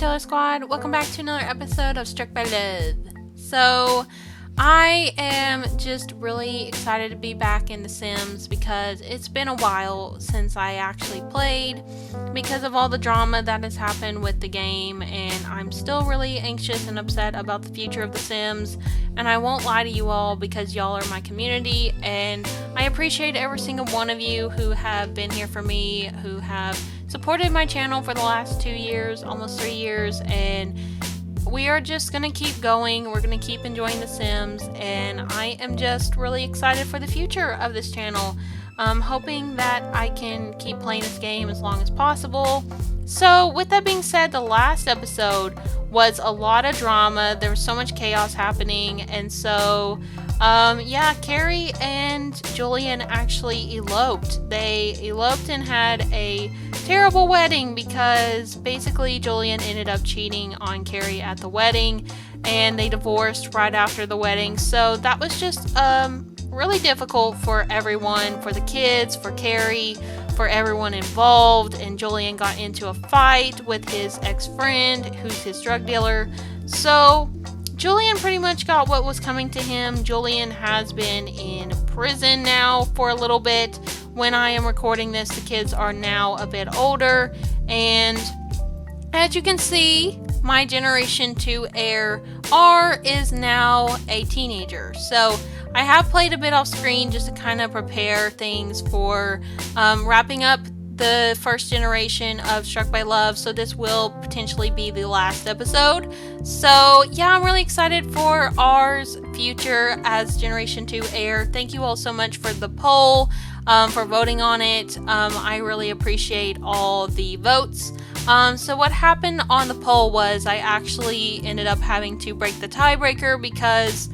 Storyteller Squad. Welcome back to another episode of Struck by Love. So, I am just really excited to be back in The Sims because it's been a while since I actually played because of all the drama that has happened with the game, and I'm still really anxious and upset about the future of The Sims. And I won't lie to you all because y'all are my community, and I appreciate every single one of you who have been here for me, who have supported my channel for the last 2 years, almost 3 years, and we are just going to keep going. We're going to keep enjoying The Sims, and I am just really excited for the future of this channel. I'm hoping that I can keep playing this game as long as possible. So with that being said, the last episode was a lot of drama. There was so much chaos happening, and so yeah, Kari and Julian actually eloped. They eloped and had a terrible wedding because basically Julian ended up cheating on Kari at the wedding, and they divorced right after the wedding. So that was just really difficult for everyone, for the kids, for Kari, for everyone involved. And Julian got into a fight with his ex-friend, who's his drug dealer. So Julian pretty much got what was coming to him. Julian has been in prison now for a little bit. When I am recording this, the kids are now a bit older, and as you can see, my Generation 2 heir, R, is now a teenager. So I have played a bit off screen just to kind of prepare things for wrapping up the first generation of Struck by Love, so this will potentially be the last episode. So yeah, I'm really excited for R's future as Generation 2 heir. Thank you all so much for the poll, for voting on it. I really appreciate all the votes. So what happened on the poll was I actually ended up having to break the tiebreaker because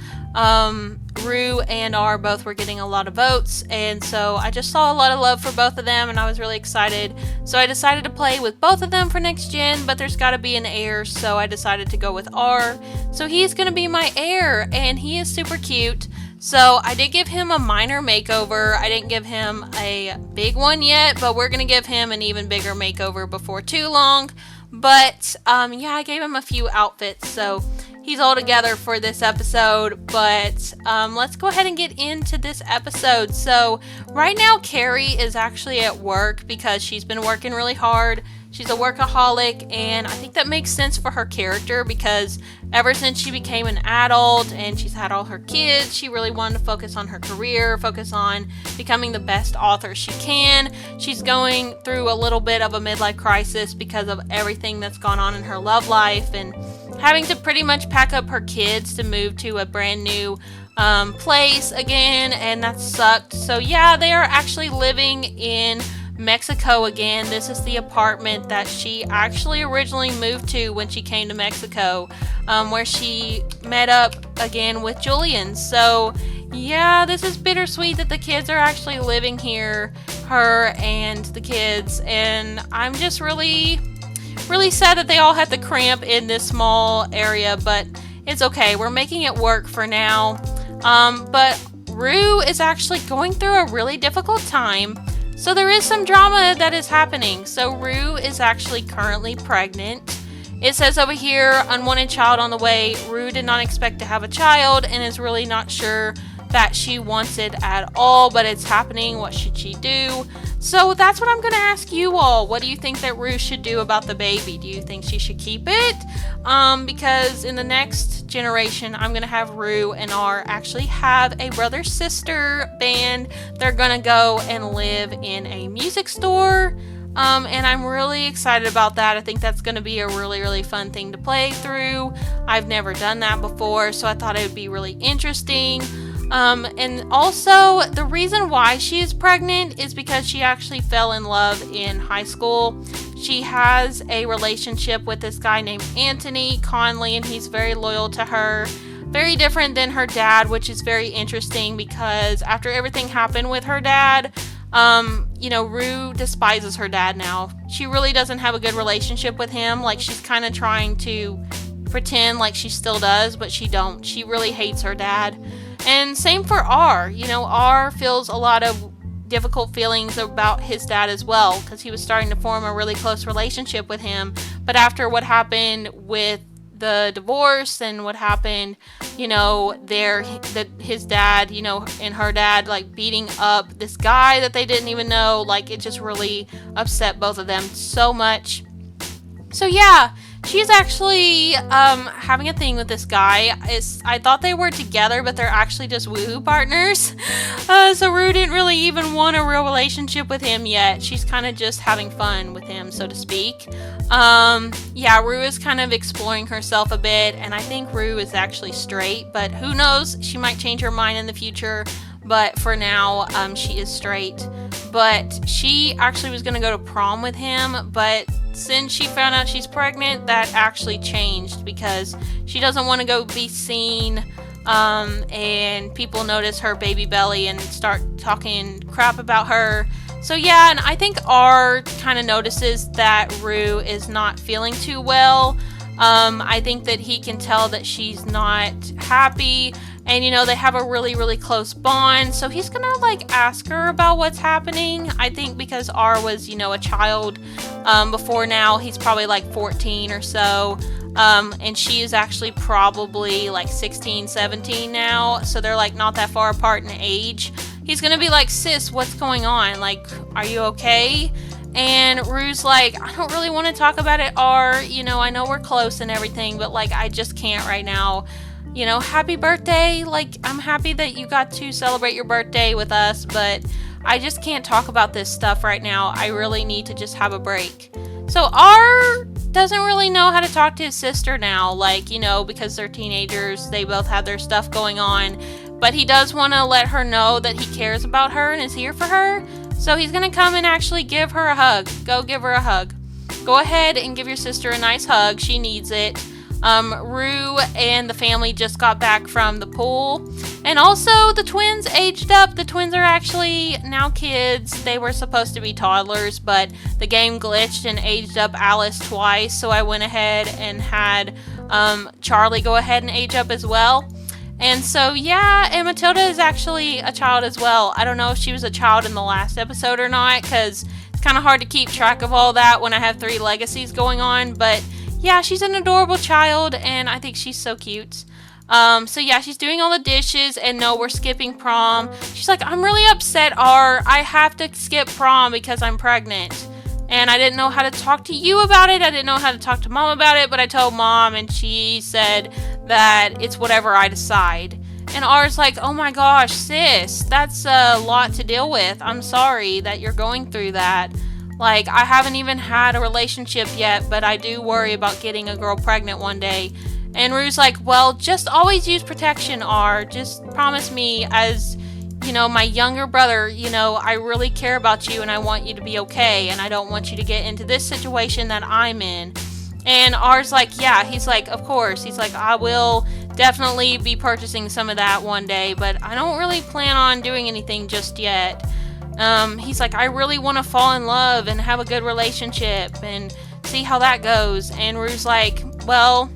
Rue and R both were getting a lot of votes, and so I just saw a lot of love for both of them, and I was really excited. So I decided to play with both of them for next gen, but there's got to be an heir, so I decided to go with R. So he's going to be my heir, and he is super cute. So I did give him a minor makeover. I didn't give him a big one yet, but we're going to give him an even bigger makeover before too long. But yeah, I gave him a few outfits, so he's all together for this episode. But let's go ahead and get into this episode. So right now Kari is actually at work because she's been working really hard. She's a workaholic, and I think that makes sense for her character because ever since she became an adult and she's had all her kids, she really wanted to focus on her career, focus on becoming the best author she can. She's going through a little bit of a midlife crisis because of everything that's gone on in her love life, and having to pretty much pack up her kids to move to a brand new place again, and that sucked. So yeah, they are actually living in Mexico again. This is the apartment that she actually originally moved to when she came to Mexico, where she met up again with Julian. So yeah, this is bittersweet that the kids are actually living here, her and the kids, and I'm just really sad that they all had to cramp in this small area, but it's okay. We're making it work for now. But Rue is actually going through a really difficult time. So there is some drama that is happening. So Rue is actually currently pregnant. It says over here, unwanted child on the way. Rue did not expect to have a child and is really not sure that she wants it at all, but it's happening. What should she do? So that's what I'm going to ask you all. What do you think that Rue should do about the baby? Do you think she should keep it? Because in the next generation, I'm going to have Rue and R actually have a brother-sister band. They're going to go and live in a music store. And I'm really excited about that. I think that's going to be a really fun thing to play through. I've never done that before, so I thought it would be really interesting. And also, the reason why she is pregnant is because she actually fell in love in high school. She has a relationship with this guy named Anthony Conley, and he's very loyal to her. Very different than her dad, which is very interesting because after everything happened with her dad, you know, Rue despises her dad now. She really doesn't have a good relationship with him. Like, she's kind of trying to pretend like she still does, but she don't. She really hates her dad. And same for R. You know, R feels a lot of difficult feelings about his dad as well, because he was starting to form a really close relationship with him. But after what happened with the divorce and what happened, his dad, and her dad, like, beating up this guy that they didn't even know, like, it just really upset both of them so much. So yeah, she's actually having a thing with this guy. I thought they were together, but they're actually just woohoo partners. So Rue didn't really even want a real relationship with him yet. She's kind of just having fun with him, so to speak. Rue is kind of exploring herself a bit, and I think Rue is actually straight, but who knows? She might change her mind in the future. But for now, she is straight. But she actually was going to go to prom with him, but since she found out she's pregnant, that actually changed, because she doesn't want to go be seen and people notice her baby belly and start talking crap about her. So yeah, and I think R kind of notices that Rue is not feeling too well. I think that he can tell that she's not happy, and they have a really, really close bond. So he's gonna ask her about what's happening. I think because R was, a child before now, he's probably 14 or so. And she is actually probably 16, 17 now. So they're not that far apart in age. He's gonna be like, sis, what's going on? Are you okay? And Rue's I don't really want to talk about it, R. I know we're close and everything, but I just can't right now. Happy birthday. I'm happy that you got to celebrate your birthday with us, but I just can't talk about this stuff right now. I really need to just have a break. So R doesn't really know how to talk to his sister now, because they're teenagers. They both have their stuff going on, but he does want to let her know that he cares about her and is here for her. So he's going to come and actually give her a hug. Go give her a hug. Go ahead and give your sister a nice hug. She needs it. Rue and the family just got back from the pool. And also, the twins aged up. The twins are actually now kids. They were supposed to be toddlers, but the game glitched and aged up Alice twice. So I went ahead and had Charlie go ahead and age up as well. And so, yeah, and Matilda is actually a child as well. I don't know if she was a child in the last episode or not, because it's kind of hard to keep track of all that when I have 3 legacies going on. But yeah, she's an adorable child, and I think she's so cute. So yeah, she's doing all the dishes, and no, we're skipping prom. She's like, I'm really upset, R. I have to skip prom because I'm pregnant. And I didn't know how to talk to you about it. I didn't know how to talk to Mom about it, but I told Mom, and she said that it's whatever I decide. And R's like, oh my gosh, sis, that's a lot to deal with. I'm sorry that you're going through that. I haven't even had a relationship yet, but I do worry about getting a girl pregnant one day. And Rue's like, well, just always use protection, R. Just promise me as, my younger brother, I really care about you and I want you to be okay. And I don't want you to get into this situation that I'm in. And R's like, yeah, he's like, of course. He's like, I will definitely be purchasing some of that one day, but I don't really plan on doing anything just yet. He's like, I really want to fall in love and have a good relationship and see how that goes. And Rue's like, well,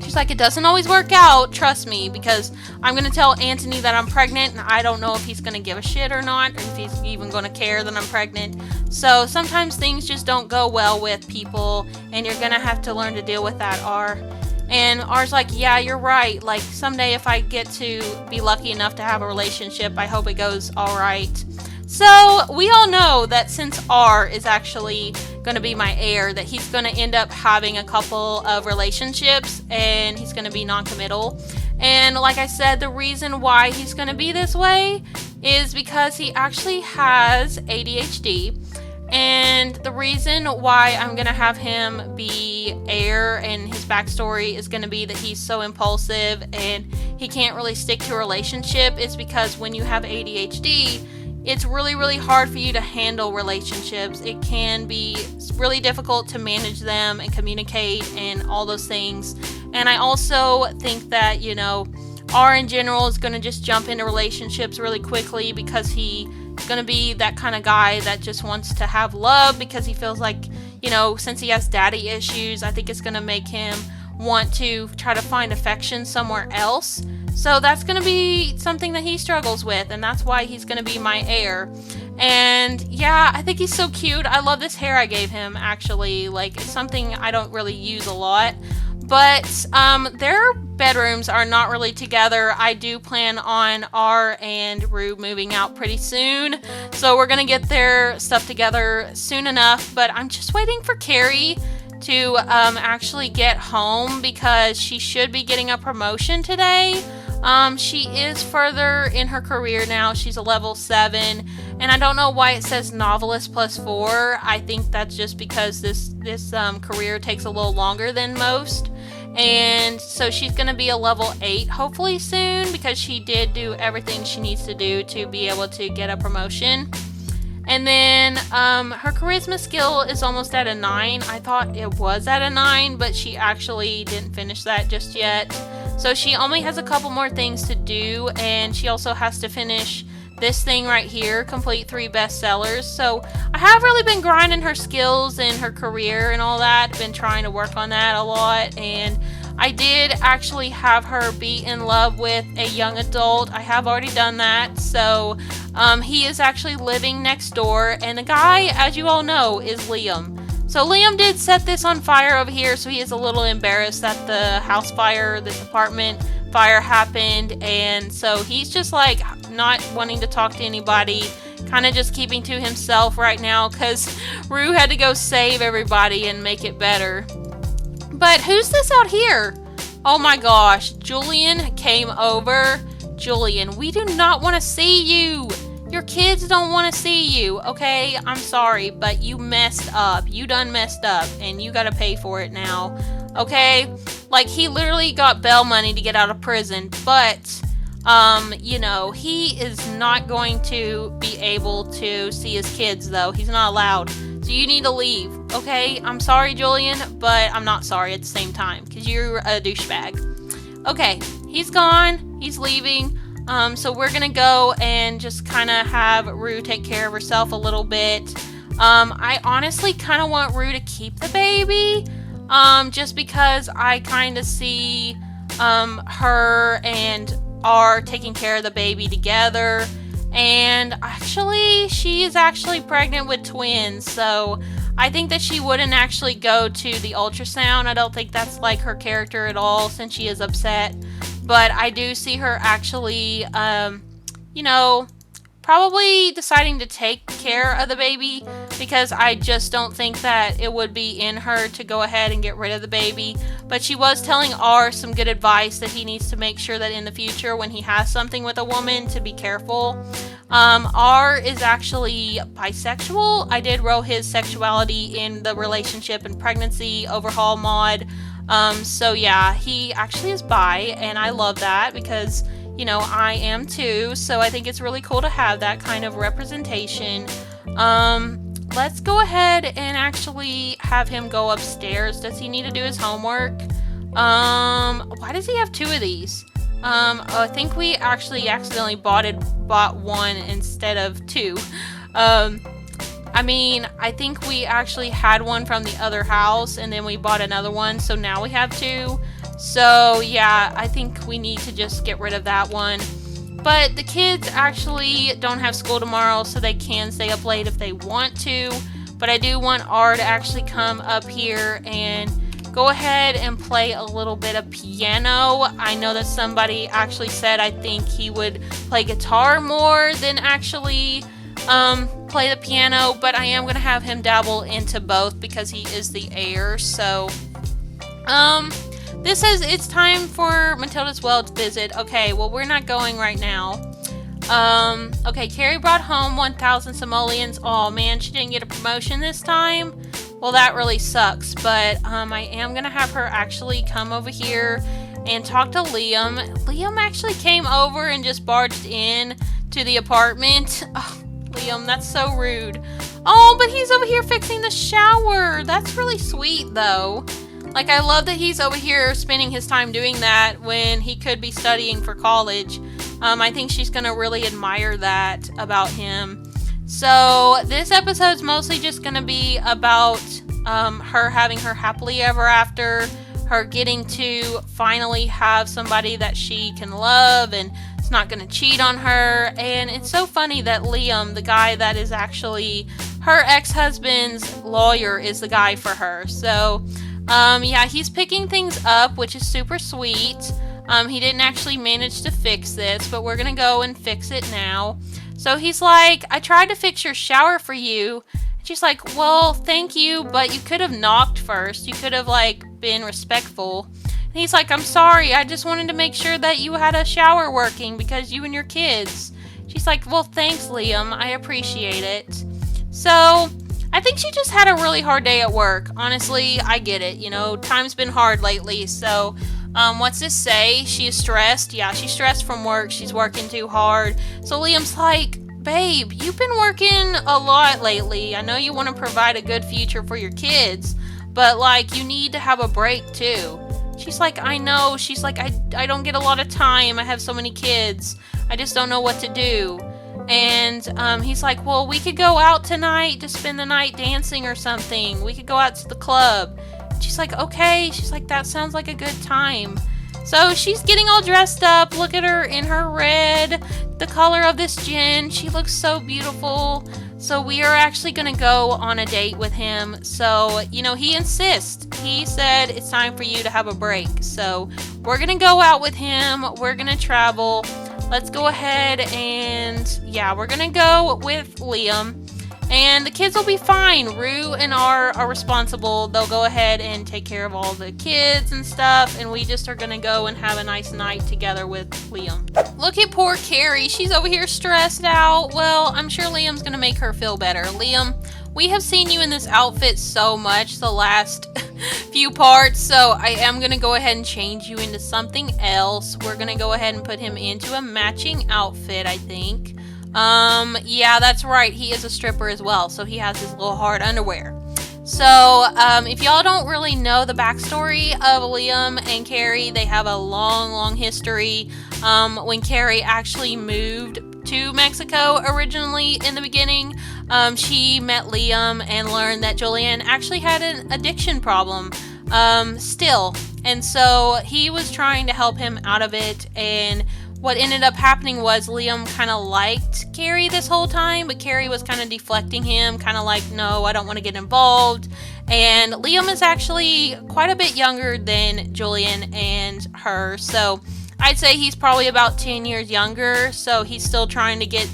she's like, it doesn't always work out, trust me, because I'm going to tell Anthony that I'm pregnant, and I don't know if he's going to give a shit or not, or if he's even going to care that I'm pregnant. So sometimes things just don't go well with people, and you're going to have to learn to deal with that, R. And R's like, yeah, you're right. Someday if I get to be lucky enough to have a relationship, I hope it goes all right. So we all know that since R is actually going to be my heir, that he's going to end up having a couple of relationships, and he's going to be non-committal. And like I said, the reason why he's going to be this way is because he actually has ADHD. And the reason why I'm going to have him be heir and his backstory is going to be that he's so impulsive and he can't really stick to a relationship is because when you have ADHD, it's really, really hard for you to handle relationships. It can be really difficult to manage them and communicate and all those things. And I also think that, R in general is going to just jump into relationships really quickly because he's going to be that kind of guy that just wants to have love because he feels like, since he has daddy issues, I think it's going to make him want to try to find affection somewhere else. So that's going to be something that he struggles with, and that's why he's going to be my heir. And yeah, I think he's so cute. I love this hair I gave him, actually. Like, it's something I don't really use a lot. But their bedrooms are not really together. I do plan on R and Rue moving out pretty soon. So we're going to get their stuff together soon enough. But I'm just waiting for Kari to actually get home because she should be getting a promotion today. She is further in her career now. She's a level 7. And I don't know why it says novelist +4. I think that's just because this career takes a little longer than most. And so she's going to be a level 8 hopefully soon because she did do everything she needs to do to be able to get a promotion. And then her charisma skill is almost at a 9. I thought it was at a 9, but she actually didn't finish that just yet. So she only has a couple more things to do, and she also has to finish this thing right here, complete 3 bestsellers. So I have really been grinding her skills and her career and all that, been trying to work on that a lot. And I did actually have her be in love with a young adult. I have already done that. So he is actually living next door, and the guy, as you all know, is Liam. So Liam did set this on fire over here, so he is a little embarrassed that the house fire, this apartment fire happened, and so he's just like not wanting to talk to anybody, kind of just keeping to himself right now because Rue had to go save everybody and make it better. But who's this out here? Oh my gosh, Julian came over. Julian, we do not want to see you. Your kids don't want to see you, okay? I'm sorry, but you messed up. You done messed up, and you gotta pay for it now, okay? Like, he literally got bail money to get out of prison, but, you know, he is not going to be able to see his kids, though. He's not allowed. So you need to leave, okay? I'm sorry, Julian, but I'm not sorry at the same time, because you're a douchebag. Okay, he's gone. He's leaving. So we're gonna go and just kind of have Rue take care of herself a little bit. I honestly kind of want Rue to keep the baby, just because I kind of see her and R taking care of the baby together. And actually, she is actually pregnant with twins, so I think that she wouldn't actually go to the ultrasound. I don't think that's like her character at all, since she is upset. But I do see her actually, you know, probably deciding to take care of the baby, because I just don't think that it would be in her to go ahead and get rid of the baby. But she was telling R some good advice that he needs to make sure that in the future when he has something with a woman to be careful. R is actually bisexual. I did roll his sexuality in the relationship and pregnancy overhaul mod. So yeah, he actually is bi, and I love that because, you know, I am too, so I think it's really cool to have that kind of representation. Let's go ahead and actually have him go upstairs. Does he need to do his homework? Why does he have 2 of these? I think we actually accidentally bought 1 instead of 2. I mean, I think we actually had 1 from the other house, and then we bought another one, so now we have 2. So, yeah, I think we need to just get rid of that one. But the kids actually don't have school tomorrow, so they can stay up late if they want to. But I do want R to actually come up here and go ahead and play a little bit of piano. I know that somebody actually said I think he would play guitar more than actually play the piano, but I am going to have him dabble into both because he is the heir. So this says it's time for Matilda's well visit. Okay, well, we're not going right now. Okay, Kari brought home 1,000 simoleons. Oh man, she didn't get a promotion this time. Well, that really sucks, but I am going to have her actually come over here and talk to Liam. Liam actually came over and just barged in to the apartment. Oh, Liam, that's so rude. Oh, but he's over here fixing the shower. That's really sweet, though. Like, I love that he's over here spending his time doing that when he could be studying for college. I think she's going to really admire that about him. So, this episode's mostly just going to be about her having her happily ever after, her getting to finally have somebody that she can love and not going to cheat on her. And it's so funny that Liam, the guy that is actually her ex-husband's lawyer, is the guy for her. So, yeah, he's picking things up, which is super sweet. He didn't actually manage to fix this, but we're going to go and fix it now. So he's like, I tried to fix your shower for you. She's like, well, thank you, but you could have knocked first. You could have, like, been respectful. And he's like, I'm sorry, I just wanted to make sure that you had a shower working because you and your kids. She's like, well, thanks, Liam. I appreciate it. So, I think she just had a really hard day at work. Honestly, I get it. You know, time's been hard lately. So, what's this say? She is stressed. Yeah, she's stressed from work. She's working too hard. So, Liam's like, babe, you've been working a lot lately. I know you want to provide a good future for your kids, but, like, you need to have a break, too. She's like, I know. She's like, I don't get a lot of time. I have so many kids. I just don't know what to do. And he's like, well, we could go out tonight to spend the night dancing or something. We could go out to the club. She's like, okay. She's like, that sounds like a good time. So she's getting all dressed up. Look at her in her red, the color of this gin. She looks so beautiful. So we are actually going to go on a date with him. So, you know, he insists. He said it's time for you to have a break. So we're going to go out with him. We're going to travel. Let's go ahead and, yeah, we're going to go with Liam. And the kids will be fine. Rue and R are responsible. They'll go ahead and take care of all the kids and stuff. And we just are going to go and have a nice night together with Liam. Look at poor Kari. She's over here stressed out. Well, I'm sure Liam's going to make her feel better. Liam, we have seen you in this outfit so much the last few parts. So I am going to go ahead and change you into something else. We're going to go ahead and put him into a matching outfit, I think. Yeah, that's right. He is a stripper as well, so he has his little hard underwear. So, if y'all don't really know the backstory of Liam and Kari, they have a long, long history. When Kari actually moved to Mexico originally in the beginning, she met Liam and learned that Julian actually had an addiction problem, still. And so he was trying to help him out of it, and what ended up happening was Liam kind of liked Kari this whole time, but Kari was kind of deflecting him, kind of like, no, I don't want to get involved. And Liam is actually quite a bit younger than Julian and her, so I'd say he's probably about 10 years younger, so he's still trying to get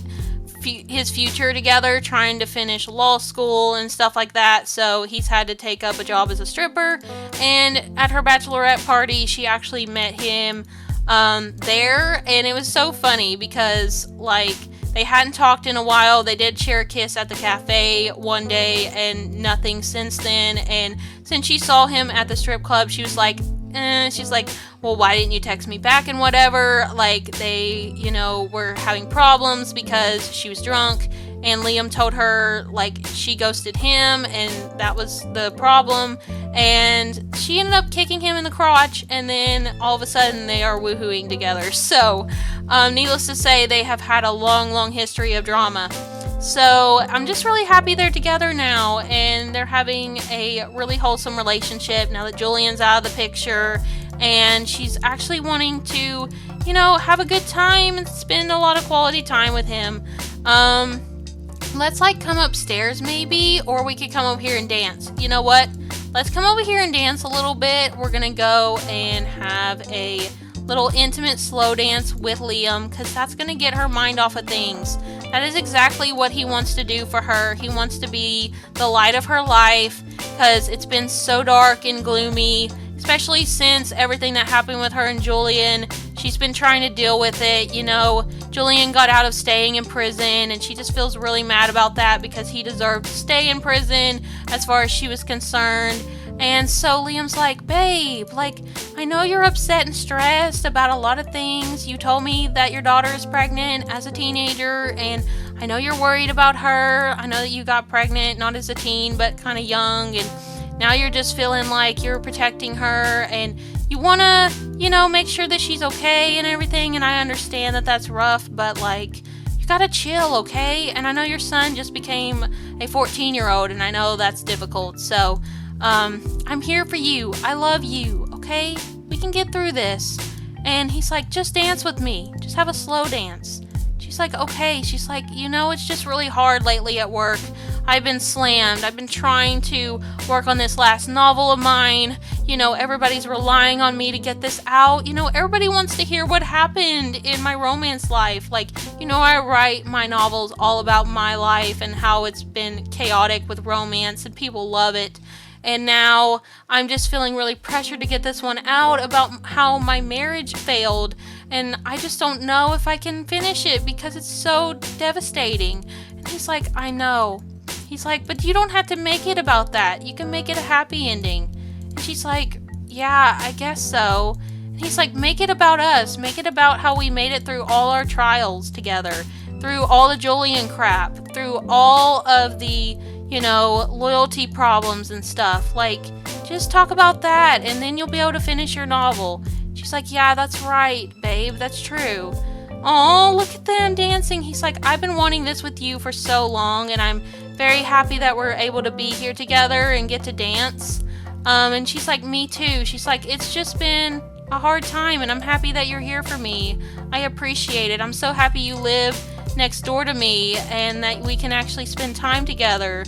his future together, trying to finish law school and stuff like that, so he's had to take up a job as a stripper. And at her bachelorette party, she actually met him there, and it was so funny because, like, they hadn't talked in a while. They did share a kiss at the cafe one day and nothing since then. And since she saw him at the strip club, she was like, she's like, well, why didn't you text me back and whatever? Like, they, you know, were having problems because she was drunk, and Liam told her, like, she ghosted him, and that was the problem, and she ended up kicking him in the crotch, and then all of a sudden they are woohooing together. So, needless to say, they have had a long, long history of drama. So, I'm just really happy they're together now, and they're having a really wholesome relationship now that Julian's out of the picture, and she's actually wanting to, you know, have a good time and spend a lot of quality time with him. Let's, like, come upstairs maybe, or we could come over here and dance. You know what? Let's come over here and dance a little bit. We're gonna go and have a little intimate slow dance with Liam, because that's gonna get her mind off of things. That is exactly what he wants to do for her. He wants to be the light of her life, because it's been so dark and gloomy, especially since everything that happened with her and Julian. She's been trying to deal with it. You know, Julian got out of staying in prison, and she just feels really mad about that because he deserved to stay in prison as far as she was concerned. And so Liam's like, babe, like, I know you're upset and stressed about a lot of things. You told me that your daughter is pregnant as a teenager, and I know you're worried about her. I know that you got pregnant, not as a teen, but kind of young, and now you're just feeling like you're protecting her, and you want to, you know, make sure that she's okay and everything, and I understand that that's rough, but, like, you gotta chill, okay? And I know your son just became a 14-year-old, and I know that's difficult, so, I'm here for you. I love you, okay? We can get through this. And he's like, just dance with me. Just have a slow dance. She's like, okay. She's like, it's just really hard lately at work. I've been slammed. I've been trying to work on this last novel of mine. Everybody's relying on me to get this out. Everybody wants to hear what happened in my romance life. I write my novels all about my life and how it's been chaotic with romance, and people love it. And now I'm just feeling really pressured to get this one out about how my marriage failed. And I just don't know if I can finish it because it's so devastating. And he's like, I know. He's like, but you don't have to make it about that. You can make it a happy ending. And she's like, yeah, I guess so. And he's like, make it about us. Make it about how we made it through all our trials together. Through all the Julian crap. Through all of the loyalty problems and stuff. Just talk about that, and then you'll be able to finish your novel. She's like, yeah, that's right, babe, that's true. Oh, look at them dancing. He's like, I've been wanting this with you for so long, and I'm very happy that we're able to be here together and get to dance. And she's like, me too. She's like, it's just been a hard time, and I'm happy that you're here for me. I appreciate it. I'm so happy you live next door to me and that we can actually spend time together.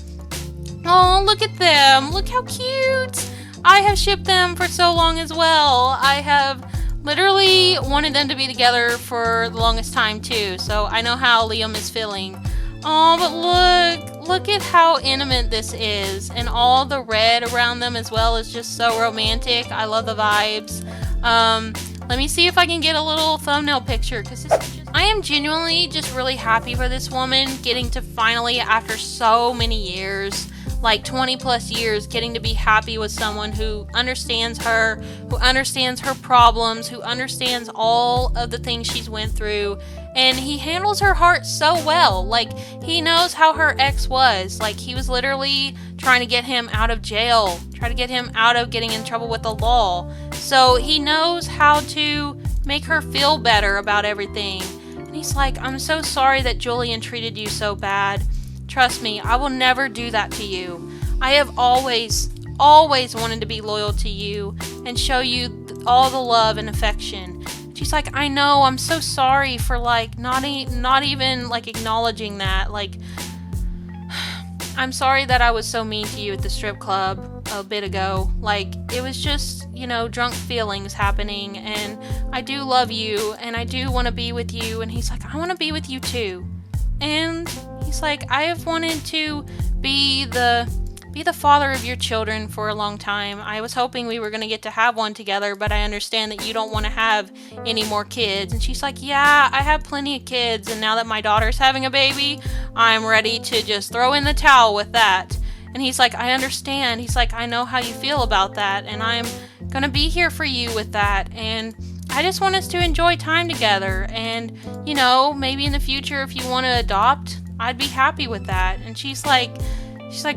Oh, look at them. Look how cute. I have shipped them for so long as well. I have literally wanted them to be together for the longest time too. So I know how Liam is feeling. Oh, but look at how intimate this is. And all the red around them as well is just so romantic. I love the vibes. Let me see if I can get a little thumbnail picture, because I am genuinely just really happy for this woman getting to finally, after so many years, 20 plus years, getting to be happy with someone who understands her problems, who understands all of the things she's went through, and he handles her heart so well. He knows how her ex was. He was literally trying to get him out of jail, try to get him out of getting in trouble with the law. So he knows how to make her feel better about everything. And he's like, I'm so sorry that Julian treated you so bad. Trust me, I will never do that to you. I have always wanted to be loyal to you and show you all the love and affection. She's like, I know, I'm so sorry for not even acknowledging that. I'm sorry that I was so mean to you at the strip club a bit ago. It was just, drunk feelings happening, and I do love you and I do want to be with you. And he's like, I want to be with you too. And he's like, I have wanted to be the father of your children for a long time. I was hoping we were going to get to have one together, but I understand that you don't want to have any more kids. And she's like, yeah, I have plenty of kids, and now that my daughter's having a baby, I'm ready to just throw in the towel with that. And he's like, I understand. He's like, I know how you feel about that, and I'm going to be here for you with that. And I just want us to enjoy time together. And, maybe in the future, if you want to adopt, I'd be happy with that. And she's like,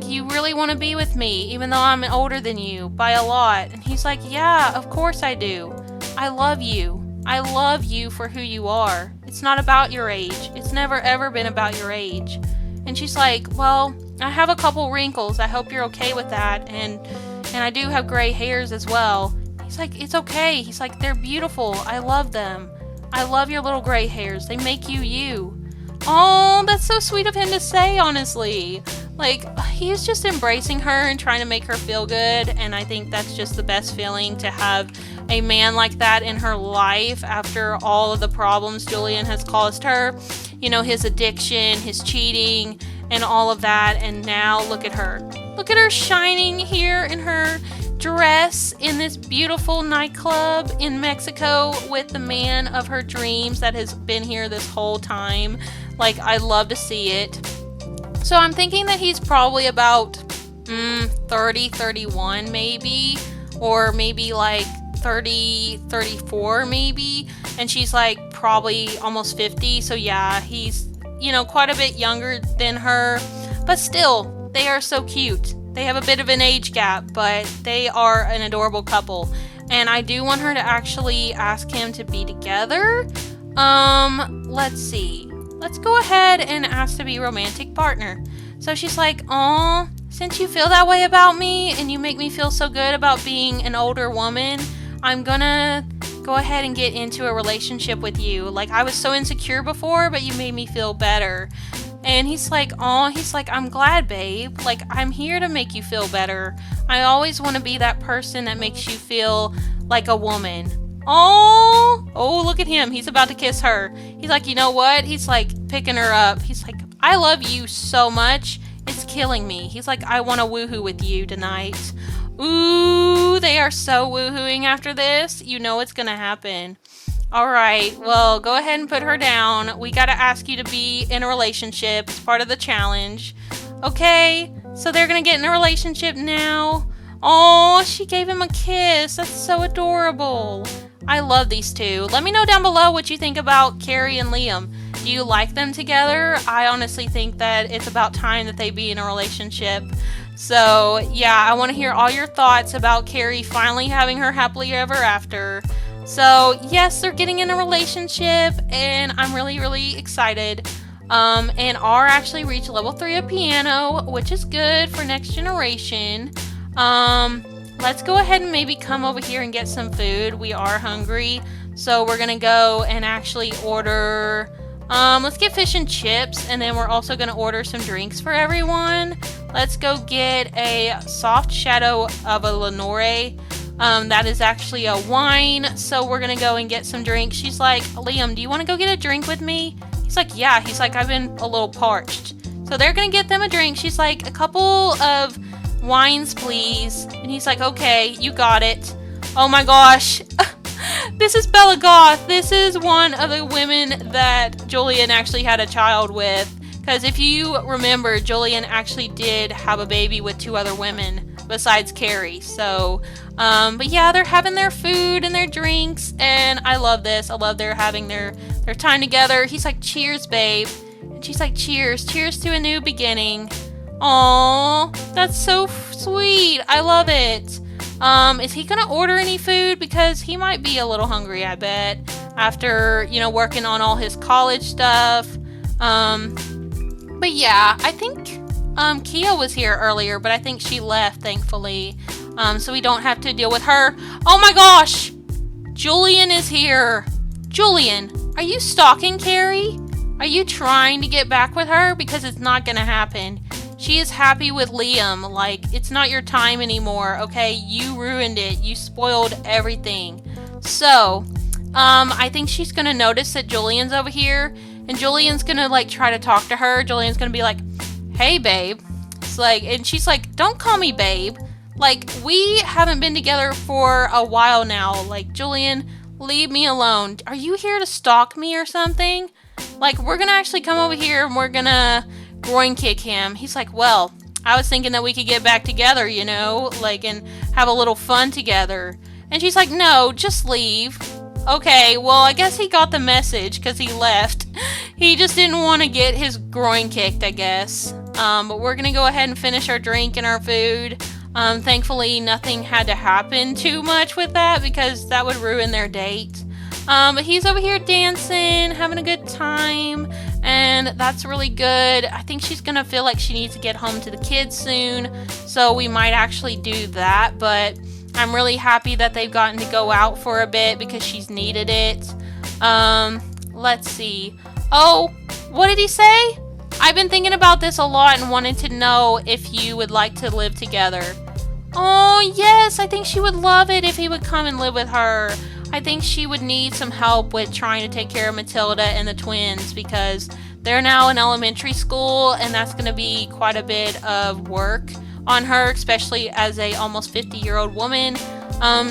you really want to be with me, even though I'm older than you by a lot? And he's like, yeah, of course I do. I love you. I love you for who you are. It's not about your age. It's never ever been about your age. And she's like, well, I have a couple wrinkles. I hope you're okay with that. And I do have gray hairs as well. He's like, it's okay. He's like, they're beautiful. I love them. I love your little gray hairs. They make you you. Oh, that's so sweet of him to say, honestly. He's just embracing her and trying to make her feel good, and I think that's just the best feeling, to have a man like that in her life after all of the problems Julian has caused her. His addiction, his cheating, and all of that, and now look at her. Look at her shining here in her dress in this beautiful nightclub in Mexico with the man of her dreams that has been here this whole time. I love to see it. So I'm thinking that he's probably about 30, 31 maybe, or maybe 30, 34 maybe, and she's probably almost 50, so yeah, he's, quite a bit younger than her, but still, they are so cute. They have a bit of an age gap, but they are an adorable couple, and I do want her to actually ask him to be together. Let's see. Let's go ahead and ask to be romantic partner. So she's like, aw, since you feel that way about me and you make me feel so good about being an older woman, I'm gonna go ahead and get into a relationship with you. Like, I was so insecure before, but you made me feel better. And he's like, I'm glad, babe. Like, I'm here to make you feel better. I always want to be that person that makes you feel like a woman. Oh, look at him. He's about to kiss her. He's like, you know what? He's like picking her up. He's like, I love you so much. It's killing me. He's like, I want to woohoo with you tonight. Ooh, they are so woohooing after this. You know it's gonna happen. Alright, well, go ahead and put her down. We gotta ask you to be in a relationship. It's part of the challenge. Okay, so they're gonna get in a relationship now. Oh, she gave him a kiss. That's so adorable. I love these two. Let me know down below what you think about Kari and Liam. Do you like them together? I honestly think that it's about time that they be in a relationship. So, yeah, I want to hear all your thoughts about Kari finally having her happily ever after. So, yes, they're getting in a relationship, and I'm really, really excited. And R actually reached level 3 of piano, which is good for next generation. Let's go ahead and maybe come over here and get some food. We are hungry, so we're gonna go and actually order, let's get fish and chips, and then we're also gonna order some drinks for everyone. Let's go get a soft shadow of a Lenore. That is actually a wine, so we're gonna go and get some drinks. She's like, Liam, do you want to go get a drink with me? He's like, yeah. He's like, I've been a little parched. So they're gonna get them a drink. She's like, a couple of wines, please. And he's like, okay, you got it. Oh my gosh. This is Bella Goth. This is one of the women that Julian actually had a child with. Because if you remember, Julian actually did have a baby with 2 other women besides Kari. So, but yeah, they're having their food and their drinks, and I love this. I love they're having their time together. He's like, cheers, babe. And she's like, cheers. Cheers to a new beginning. Aww, that's so sweet. I love it. Is he gonna order any food? Because he might be a little hungry, I bet, after, you know, working on all his college stuff. But yeah, I think Kia was here earlier, but I think she left, thankfully. So we don't have to deal with her. Oh my gosh! Julian is here. Julian, are you stalking Kari? Are you trying to get back with her? Because it's not gonna happen. She is happy with Liam. Like, it's not your time anymore, okay? You ruined it. You spoiled everything. So, I think she's gonna notice that Julian's over here, and Julian's gonna, like, try to talk to her. Julian's gonna be like, hey, babe. It's like, and she's like, don't call me babe. Like, we haven't been together for a while now. Like, Julian, leave me alone. Are you here to stalk me or something? Like, we're gonna actually come over here and we're gonna groin kick him. He's like, well, I was thinking that we could get back together, you know, like, and have a little fun together. And she's like, no, just leave. Okay, well, I guess he got the message because he left. He just didn't want to get his groin kicked, I guess. But we're gonna go ahead and finish our drink and our food. Thankfully, nothing had to happen too much with that because that would ruin their date. But he's over here dancing, having a good time, and that's really good. I think she's gonna feel like she needs to get home to the kids soon, so we might actually do that, but I'm really happy that they've gotten to go out for a bit because she's needed it. Let's see. Oh, what did he say? I've been thinking about this a lot and wanted to know if you would like to live together. Oh, yes, I think she would love it if he would come and live with her. I think she would need some help with trying to take care of Matilda and the twins because they're now in elementary school, and that's going to be quite a bit of work on her, especially as a almost 50-year-old woman.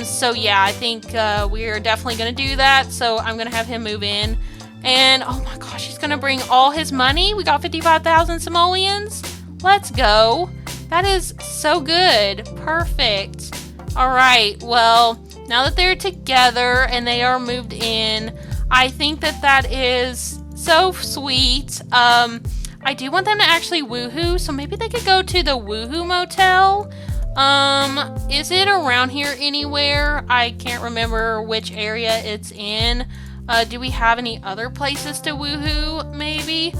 So yeah, I think we're definitely going to do that. So I'm going to have him move in. And oh my gosh, he's going to bring all his money. We got 55,000 simoleons. Let's go. That is so good. Perfect. All right, well, now that they're together and they are moved in, I think that that is so sweet. I do want them to actually woohoo, so maybe they could go to the Woohoo Motel. Is it around here anywhere? I can't remember which area it's in. Do we have any other places to woohoo, maybe?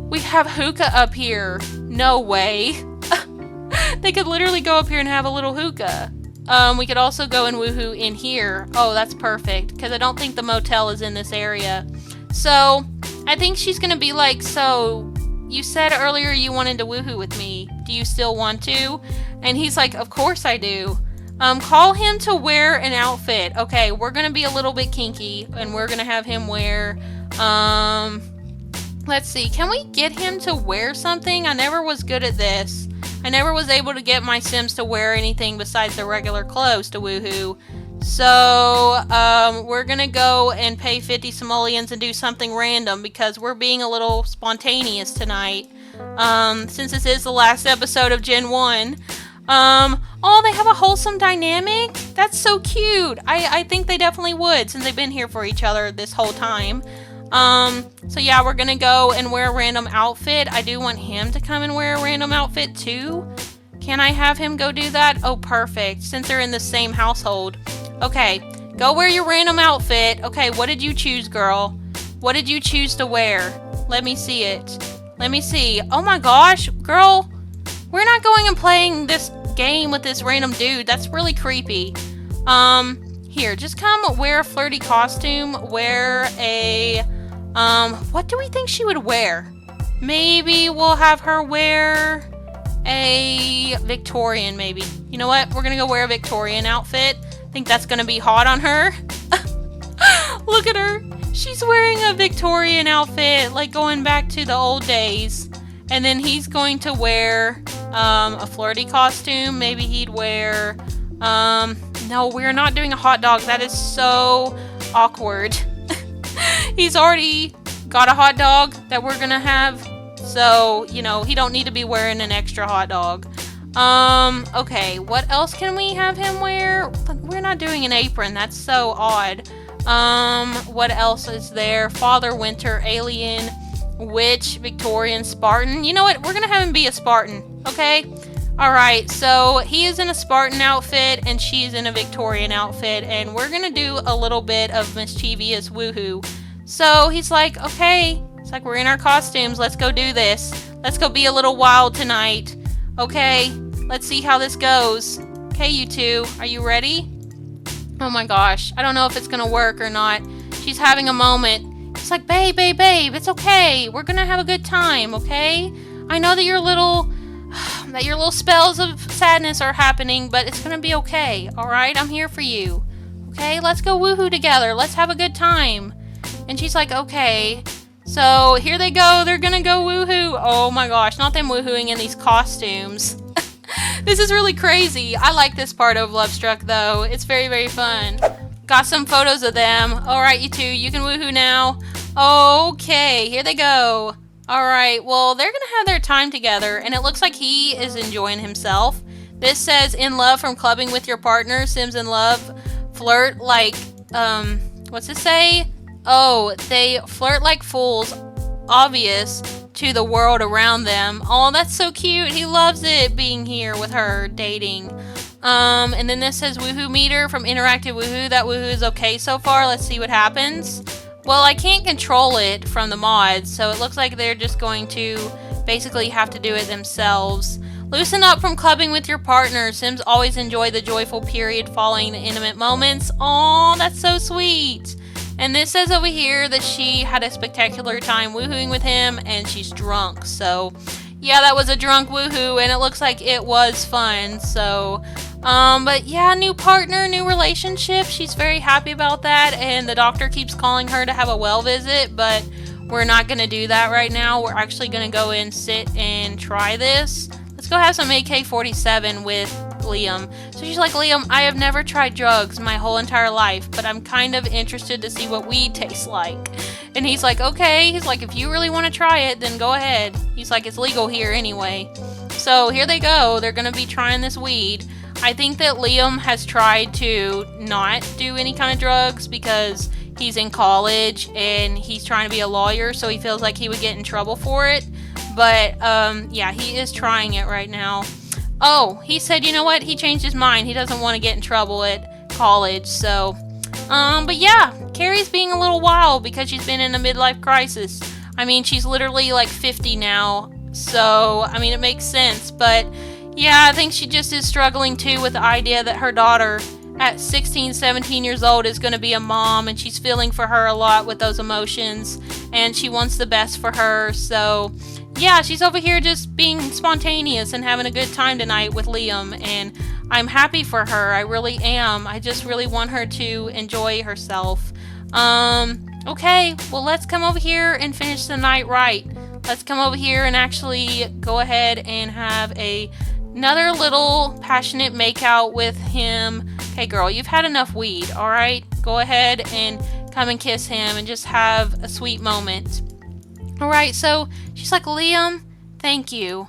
We have hookah up here. No way. They could literally go up here and have a little hookah. We could also go and woohoo in here. Oh, that's perfect, because I don't think the motel is in this area. So, I think she's going to be like, so, you said earlier you wanted to woohoo with me. Do you still want to? And he's like, of course I do. Call him to wear an outfit. Okay, we're going to be a little bit kinky, and we're going to have him wear, let's see, can we get him to wear something? I never was good at this. I never was able to get my Sims to wear anything besides their regular clothes to woohoo. So, we're gonna go and pay 50 simoleons and do something random because we're being a little spontaneous tonight. Since this is the last episode of Gen 1. Oh, they have a wholesome dynamic? That's so cute. I think they definitely would since they've been here for each other this whole time. So yeah, we're gonna go and wear a random outfit. I do want him to come and wear a random outfit too. Can I have him go do that? Oh, perfect, since they're in the same household. Okay, go wear your random outfit. Okay, what did you choose, girl? What did you choose to wear? Let me see it. Let me see. Oh my gosh, girl, we're not going and playing this game with this random dude. That's really creepy. Here, just come wear a flirty costume. Wear a, what do we think she would wear? Maybe we'll have her wear a Victorian, maybe. You know what? We're gonna go wear a Victorian outfit. I think that's gonna be hot on her. Look at her. She's wearing a Victorian outfit, like going back to the old days. And then he's going to wear, a flirty costume. Maybe he'd wear, no, we're not doing a hot dog. That is so awkward. He's already got a hot dog that we're gonna have. So, you know, he don't need to be wearing an extra hot dog. Okay, what else can we have him wear? We're not doing an apron. That's so odd. What else is there? Father, Winter, Alien, Witch, Victorian, Spartan. You know what? We're gonna have him be a Spartan, okay? Alright, so he is in a Spartan outfit and she's in a Victorian outfit, and we're gonna do a little bit of mischievous woohoo. So he's like, okay, it's like we're in our costumes, let's go do this. Let's go be a little wild tonight. Okay, let's see how this goes. Okay, you two, are you ready? Oh my gosh, I don't know if it's gonna work or not. She's having a moment. It's like, babe, babe, babe, it's okay. We're gonna have a good time, okay? I know that your little spells of sadness are happening, but it's gonna be okay, alright? I'm here for you. Okay, let's go woohoo together. Let's have a good time. And she's like, okay. So here they go. They're gonna go woohoo. Oh my gosh, not them woohooing in these costumes. This is really crazy. I like this part of Love Struck though. It's very, very fun. Got some photos of them. Alright, you two, you can woohoo now. Okay, here they go. Alright, well, they're gonna have their time together, and it looks like he is enjoying himself. This says, in love from clubbing with your partner, Sims in love, flirt like, what's it say? Oh, they flirt like fools, obvious to the world around them. Oh, that's so cute. He loves it being here with her, dating. And then this says, woohoo meter from interactive woohoo. That woohoo is okay so far. Let's see what happens. Well, I can't control it from the mods, so it looks like they're just going to basically have to do it themselves. Loosen up from clubbing with your partner. Sims always enjoy the joyful period following the intimate moments. Aw, that's so sweet. And this says over here that she had a spectacular time woohooing with him, and she's drunk. So, yeah, that was a drunk woohoo, and it looks like it was fun. So, but yeah, new partner, new relationship. She's very happy about that, and the doctor keeps calling her to have a well visit, but we're not going to do that right now. We're actually going to go and sit and try this. Let's go have some AK-47 with Liam. So she's like, Liam, I have never tried drugs my whole entire life, but I'm kind of interested to see what weed tastes like. And he's like, okay. He's like, if you really want to try it, then go ahead. He's like, it's legal here anyway. So here they go. They're going to be trying this weed. I think that Liam has tried to not do any kind of drugs because he's in college and he's trying to be a lawyer, so he feels like he would get in trouble for it. But, yeah, he is trying it right now. Oh, he said, you know what? He changed his mind. He doesn't want to get in trouble at college, so. But yeah, Kari's being a little wild because she's been in a midlife crisis. I mean, she's literally like 50 now, so, I mean, it makes sense. But, Yeah, I think she just is struggling too with the idea that her daughter at 16, 17 years old is going to be a mom, and she's feeling for her a lot with those emotions, and she wants the best for her. So yeah, she's over here just being spontaneous and having a good time tonight with Liam, and I'm happy for her. I really am. I just really want her to enjoy herself. Okay, well, let's come over here and finish the night right. Let's come over here and actually go ahead and have another little passionate makeout with him. Okay, girl, you've had enough weed, alright? Go ahead and come and kiss him and just have a sweet moment. Alright, so she's like, Liam, thank you.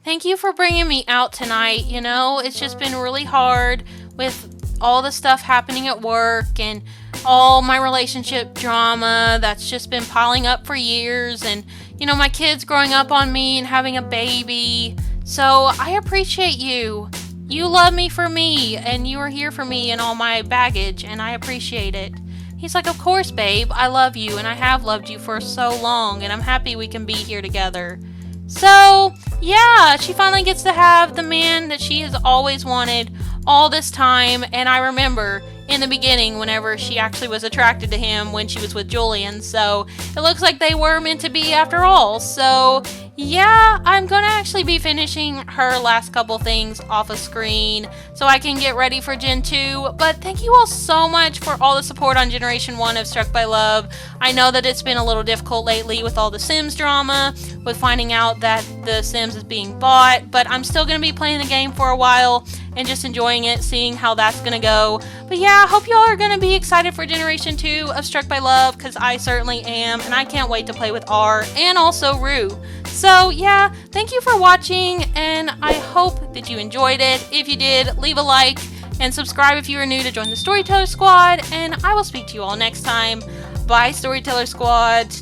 Thank you for bringing me out tonight. You know, it's just been really hard with all the stuff happening at work and all my relationship drama that's just been piling up for years, and, you know, my kids growing up on me and having a baby. So I appreciate you. You love me for me, and you are here for me and all my baggage, and I appreciate it. He's like, of course, babe, I love you, and I have loved you for so long, and I'm happy we can be here together. So, yeah, she finally gets to have the man that she has always wanted all this time, and I remember in the beginning whenever she actually was attracted to him when she was with Julian, so it looks like they were meant to be after all. So yeah, I'm gonna actually be finishing her last couple things off of screen so I can get ready for Gen 2, but thank you all so much for all the support on Generation 1 of Struck by Love. I know that it's been a little difficult lately with all the Sims drama, with finding out that the Sims is being bought, but I'm still gonna be playing the game for a while and just enjoying it, seeing how that's gonna go. But yeah, I hope y'all are gonna be excited for Generation 2 of Struck by Love, because I certainly am, and I can't wait to play with R and also Rue. So yeah, thank you for watching, and I hope that you enjoyed it. If you did, leave a like and subscribe if you are new to join the Storyteller Squad, and I will speak to you all next time. Bye, Storyteller Squad.